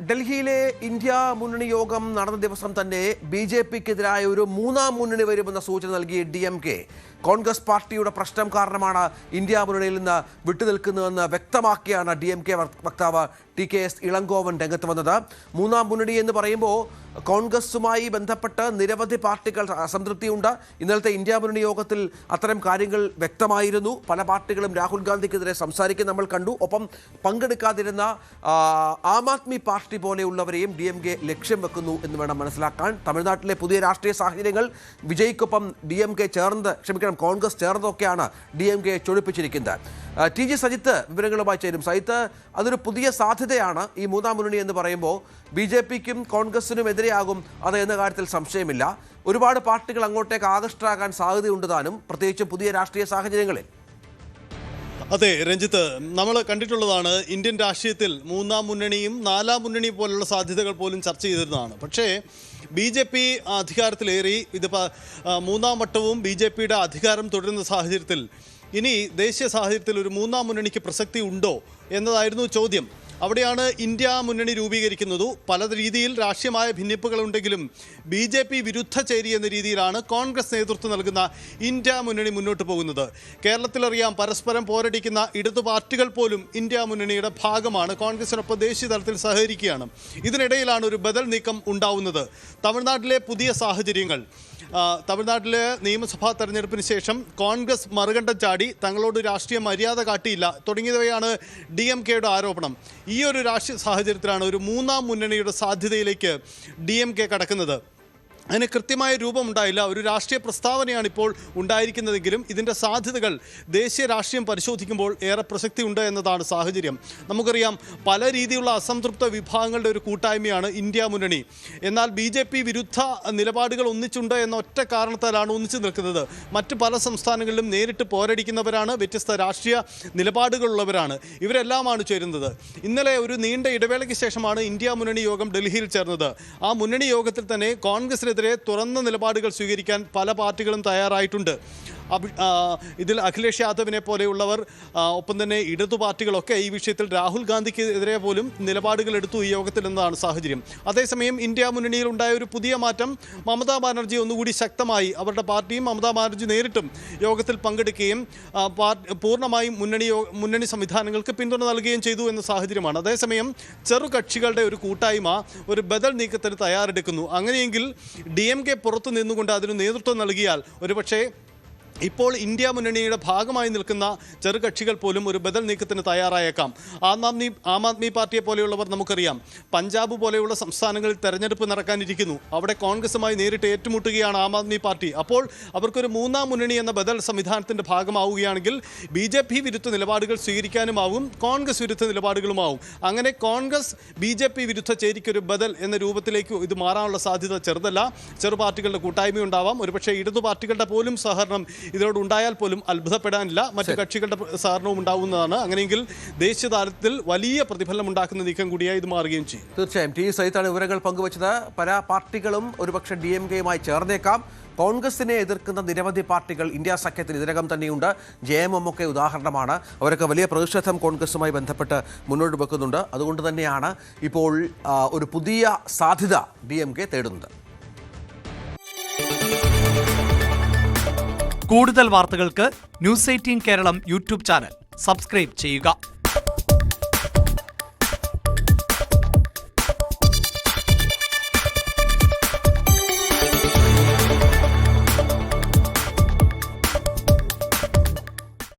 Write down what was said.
ഡൽഹിയിലെ ഇന്ത്യ മുന്നണി യോഗം നടന്ന ദിവസം തന്നെ ബി.ജെ.പിക്കെതിരായ ഒരു മൂന്നാം മുന്നണി വരുമെന്ന സൂചന നൽകി ഡി.എം.കെ. കോൺഗ്രസ് പാർട്ടിയുടെ പ്രശ്നം കാരണമാണ് ഇന്ത്യ മുന്നണിയിൽ നിന്ന് വിട്ടുനിൽക്കുന്നതെന്ന് വ്യക്തമാക്കിയാണ് ഡി.എം.കെ. വക്താവ് ടി.കെ.എസ്. ഇളങ്കോവൻ രംഗത്ത് വന്നത്. മൂന്നാം മുന്നണി എന്ന് പറയുമ്പോൾ കോൺഗ്രസുമായി ബന്ധപ്പെട്ട് നിരവധി പാർട്ടികൾ അസംതൃപ്തിയുണ്ട്. ഇന്നലത്തെ ഇന്ത്യ മുന്നണി യോഗത്തിൽ അത്തരം കാര്യങ്ങൾ വ്യക്തമായിരുന്നു. പല പാർട്ടികളും രാഹുൽ ഗാന്ധിക്കെതിരെ സംസാരിക്കാൻ നമ്മൾ കണ്ടു. ഒപ്പം പങ്കെടുക്കാതിരുന്ന ആം ആദ്മി പാർട്ടി പോലെയുള്ളവരെയും ഡി.എം.കെ. ലക്ഷ്യം വെക്കുന്നു എന്ന് വേണം മനസ്സിലാക്കാൻ. തമിഴ്നാട്ടിലെ പുതിയ രാഷ്ട്രീയ സാഹചര്യങ്ങൾ വിജയ്ക്കൊപ്പം കോൺഗ്രസ് ചേർന്നതൊക്കെയാണ് ഡി.എം.കെ. ചൊടിപ്പിച്ചിരിക്കുന്നത്. ടി.ജി. സജിത്ത് വിവരങ്ങളുമായി ചേരും. സജിത്ത്, അതൊരു പുതിയ സാധ്യതയാണ് ഈ മൂന്നാം മുന്നണി എന്ന് പറയുമ്പോൾ. ബി.ജെ.പിക്കും കോൺഗ്രസിനും എതിരെയാകും അത് എന്ന കാര്യത്തിൽ സംശയമില്ല. ഒരുപാട് പാർട്ടികൾ അങ്ങോട്ടേക്ക് ആകൃഷ്ടരാകാൻ സാധ്യതയുണ്ട് താനും, പ്രത്യേകിച്ചും പുതിയ രാഷ്ട്രീയ സാഹചര്യങ്ങളിൽ. അതെ രഞ്ജിത്ത്, നമ്മൾ കണ്ടിട്ടുള്ളതാണ് ഇന്ത്യൻ രാഷ്ട്രീയത്തിൽ മൂന്നാം മുന്നണിയും നാലാം മുന്നണി പോലുള്ള സാധ്യതകൾ പോലും ചർച്ച ചെയ്തിരുന്നതാണ്. പക്ഷേ ബി.ജെ.പി. അധികാരത്തിലേറി ഇതിപ്പോൾ മൂന്നാം വട്ടവും ബി.ജെ.പിയുടെ അധികാരം തുടരുന്ന സാഹചര്യത്തിൽ ഇനി ദേശീയ സാഹചര്യത്തിൽ ഒരു മൂന്നാം മുന്നണിക്ക് പ്രസക്തി ഉണ്ടോ എന്നതായിരുന്നു ചോദ്യം. അവിടെയാണ് ഇന്ത്യ മുന്നണി രൂപീകരിക്കുന്നത്. പല രീതിയിൽ രാഷ്ട്രീയമായ ഭിന്നിപ്പുകളുണ്ടെങ്കിലും ബി.ജെ.പി. വിരുദ്ധ ചേരി എന്ന രീതിയിലാണ് കോൺഗ്രസ് നേതൃത്വം നൽകുന്ന ഇന്ത്യ മുന്നണി മുന്നോട്ട് പോകുന്നത്. കേരളത്തിലറിയാം, പരസ്പരം പോരടിക്കുന്ന ഇടതു പാർട്ടികൾ പോലും ഇന്ത്യ മുന്നണിയുടെ ഭാഗമാണ്, കോൺഗ്രസിനൊപ്പം ദേശീയ തലത്തിൽ സഹകരിക്കുകയാണ്. ഇതിനിടയിലാണ് ഒരു ബദൽ നീക്കം ഉണ്ടാവുന്നത്. തമിഴ്നാട്ടിലെ പുതിയ സാഹചര്യങ്ങൾ, തമിഴ്നാട്ടിലെ നിയമസഭാ തെരഞ്ഞെടുപ്പിന് ശേഷം കോൺഗ്രസ് മറുകണ്ഠം ചാടി, തങ്ങളോട് രാഷ്ട്രീയ മര്യാദ കാട്ടിയില്ല തുടങ്ങിയവയാണ് ഡി.എം.കെയുടെ ആരോപണം. ഈ ഒരു രാഷ്ട്രീയ സാഹചര്യത്തിലാണ് ഒരു മൂന്നാം മുന്നണിയുടെ സാധ്യതയിലേക്ക് ഡി.എം.കെ. കടക്കുന്നത്. അതിന് കൃത്യമായ രൂപമുണ്ടായില്ല. ഒരു രാഷ്ട്രീയ പ്രസ്താവനയാണ് ഇപ്പോൾ ഉണ്ടായിരിക്കുന്നതെങ്കിലും ഇതിൻ്റെ സാധ്യതകൾ ദേശീയ രാഷ്ട്രീയം പരിശോധിക്കുമ്പോൾ ഏറെ പ്രസക്തിയുണ്ട് എന്നതാണ് സാഹചര്യം. നമുക്കറിയാം, പല രീതിയിലുള്ള അസംതൃപ്ത വിഭാഗങ്ങളുടെ ഒരു കൂട്ടായ്മയാണ് ഇന്ത്യ മുന്നണി. എന്നാൽ ബി.ജെ.പി. വിരുദ്ധ നിലപാടുകൾ ഒന്നിച്ചുണ്ട് എന്ന ഒറ്റ കാരണത്താലാണ് ഒന്നിച്ചു നിൽക്കുന്നത്. മറ്റ് പല സംസ്ഥാനങ്ങളിലും നേരിട്ട് പോരടിക്കുന്നവരാണ്, വ്യത്യസ്ത രാഷ്ട്രീയ നിലപാടുകളുള്ളവരാണ്. ഇവരെല്ലാമാണ് ചേരുന്നത്. ഇന്നലെ ഒരു നീണ്ട ഇടവേളയ്ക്ക് ശേഷമാണ് ഇന്ത്യ മുന്നണി യോഗം ഡൽഹിയിൽ ചേർന്നത്. ആ മുന്നണി യോഗത്തിൽ തന്നെ കോൺഗ്രസിന് തുറന്ന നിലപാടുകൾ സ്വീകരിക്കാൻ പല പാർട്ടികളും തയ്യാറായിട്ടുണ്ട്. ഇതിൽ അഖിലേഷ് യാദവിനെ പോലെയുള്ളവർ, ഒപ്പം തന്നെ ഇടതു പാർട്ടികളൊക്കെ ഈ വിഷയത്തിൽ രാഹുൽ ഗാന്ധിക്കെതിരെ പോലും നിലപാടുകൾ എടുത്തു ഈ യോഗത്തിൽ എന്നതാണ് സാഹചര്യം. അതേസമയം ഇന്ത്യ മുന്നണിയിൽ ഉണ്ടായ ഒരു പുതിയ മാറ്റം, മമതാ ബാനർജി ഒന്നുകൂടി ശക്തമായി, അവരുടെ പാർട്ടിയും മമതാ ബാനർജി നേരിട്ടും യോഗത്തിൽ പങ്കെടുക്കുകയും പൂർണ്ണമായും മുന്നണി സംവിധാനങ്ങൾക്ക് പിന്തുണ നൽകുകയും ചെയ്തു എന്ന സാഹചര്യമാണ്. അതേസമയം ചെറുകക്ഷികളുടെ ഒരു കൂട്ടായ്മ ഒരു ബദൽ നീക്കത്തിന് തയ്യാറെടുക്കുന്നു. അങ്ങനെയെങ്കിൽ ഡി.എം.കെ. പുറത്തു നിന്നുകൊണ്ട് അതിന് നേതൃത്വം നൽകിയാൽ ഒരുപക്ഷേ ഇപ്പോൾ ഇന്ത്യ മുന്നണിയുടെ ഭാഗമായി നിൽക്കുന്ന ചെറുകക്ഷികൾ പോലും ഒരു ബദൽ നീക്കത്തിന് തയ്യാറായേക്കാം. ആം ആദ്മി പാർട്ടിയെ പോലെയുള്ളവർ നമുക്കറിയാം, പഞ്ചാബ് പോലെയുള്ള സംസ്ഥാനങ്ങളിൽ തെരഞ്ഞെടുപ്പ് നടക്കാനിരിക്കുന്നു. അവിടെ കോൺഗ്രസുമായി നേരിട്ട് ഏറ്റുമുട്ടുകയാണ് ആം ആദ്മി പാർട്ടി. അപ്പോൾ അവർക്കൊരു മൂന്നാം മുന്നണി എന്ന ബദൽ സംവിധാനത്തിൻ്റെ ഭാഗമാവുകയാണെങ്കിൽ ബി.ജെ.പി. വിരുദ്ധ നിലപാടുകൾ സ്വീകരിക്കാനുമാവും, കോൺഗ്രസ് വിരുദ്ധ നിലപാടുകളുമാവും. അങ്ങനെ കോൺഗ്രസ് ബി.ജെ.പി. വിരുദ്ധ ചേരിക്കൊരു ബദൽ എന്ന രൂപത്തിലേക്ക് ഇത് മാറാനുള്ള സാധ്യത ചെറുതല്ല. ചെറു പാർട്ടികളുടെ കൂട്ടായ്മയുണ്ടാവാം, ഒരുപക്ഷെ ഇടതു പാർട്ടികളുടെ പോലും സഹകരണം ഇതിനോടുണ്ടായാൽ പോലും അത്ഭുതപ്പെടാനില്ല. മറ്റു കക്ഷികളുടെ സഹകരണവും ഉണ്ടാവുന്നതാണ്. അങ്ങനെയെങ്കിൽ ദേശീയ തലത്തിൽ വലിയ പ്രതിഫലനം ഉണ്ടാക്കുന്ന നീക്കം കൂടിയായി ഇത് മാറുകയും ചെയ്യും. തീർച്ചയായും ടി. സജിത്താണ് വിവരങ്ങൾ പങ്കുവച്ചത്. പല പാർട്ടികളും ഒരുപക്ഷെ ഡി.എം.കെയുമായി ചേർന്നേക്കാം. കോൺഗ്രസിനെ എതിർക്കുന്ന നിരവധി പാർട്ടികൾ ഇന്ത്യ സഖ്യത്തിന് ഇതിനകം തന്നെയുണ്ട്. JMM ഒക്കെ ഉദാഹരണമാണ്. അവരൊക്കെ വലിയ പ്രതിഷേധം കോൺഗ്രസുമായി ബന്ധപ്പെട്ട് മുന്നോട്ട് വെക്കുന്നുണ്ട്. അതുകൊണ്ട് തന്നെയാണ് ഇപ്പോൾ ഒരു പുതിയ സാധ്യത ഡി.എം.കെ. തേടുന്നത്. കൂടുതൽ വാർത്തകൾക്ക് news 18 Keralam YouTube channel subscribe ചെയ്യുക.